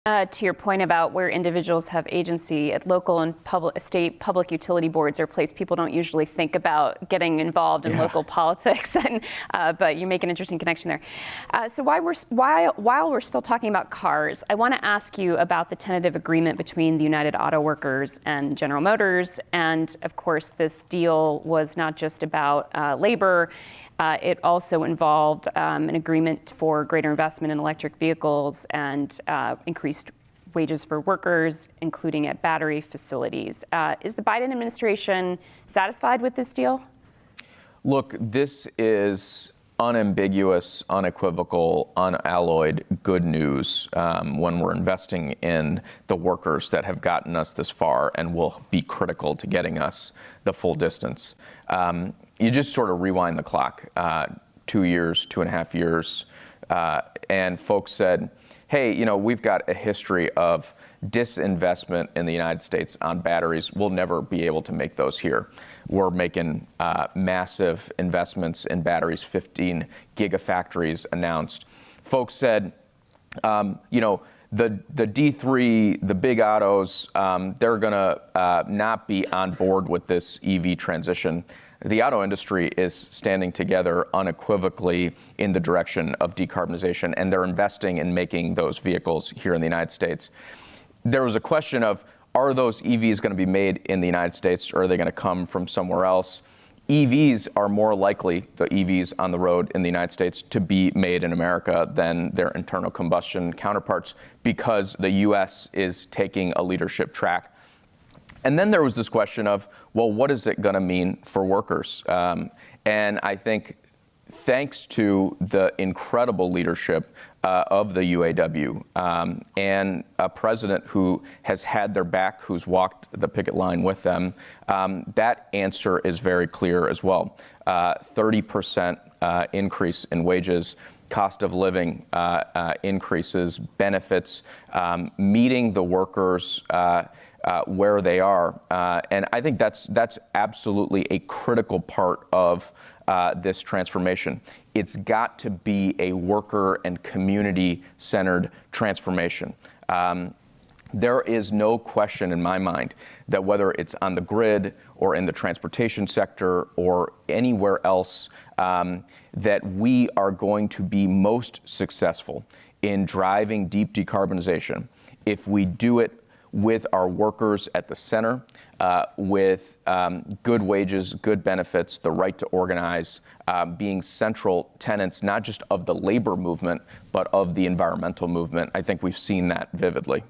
To your point about where individuals have agency, at local and state public utility boards are a place people don't usually think about getting involved in local politics, and but you make an interesting connection there. So while we're still talking about cars, I want to ask you about the tentative agreement between the United Auto Workers and General Motors. And of course, this deal was not just about labor. It also involved an agreement for greater investment in electric vehicles and increased wages for workers, including at battery facilities. Is the Biden administration satisfied with this deal? Look, this is unambiguous, unequivocal, unalloyed good news when we're investing in the workers that have gotten us this far and will be critical to getting us the full distance. You just sort of rewind the clock, 2 years, 2.5 years, and folks said, hey, you know, we've got a history of disinvestment in the United States on batteries. We'll never be able to make those here. We're making massive investments in batteries, 15 gigafactories announced. Folks said, you know, the D3, the big autos, they're going to not be on board with this EV transition. The auto industry is standing together unequivocally in the direction of decarbonization, and they're investing in making those vehicles here in the United States. There was a question of, are those EVs going to be made in the United States, or are they going to come from somewhere else? EVs are more likely, the EVs on the road in the United States, to be made in America than their internal combustion counterparts, because the U.S. is taking a leadership track. And then there was this question of, well, what is it going to mean for workers? And I think thanks to the incredible leadership of the UAW and a president who has had their back, who's walked the picket line with them, that answer is very clear as well. 30% increase in wages, cost of living increases, benefits, meeting the workers where they are. And I think that's absolutely a critical part of this transformation. It's got to be a worker and community-centered transformation. There is no question in my mind that whether it's on the grid or in the transportation sector or anywhere else, that we are going to be most successful in driving deep decarbonization if we do it with our workers at the center, with good wages, good benefits, the right to organize, being central tenets, not just of the labor movement, but of the environmental movement. I think we've seen that vividly.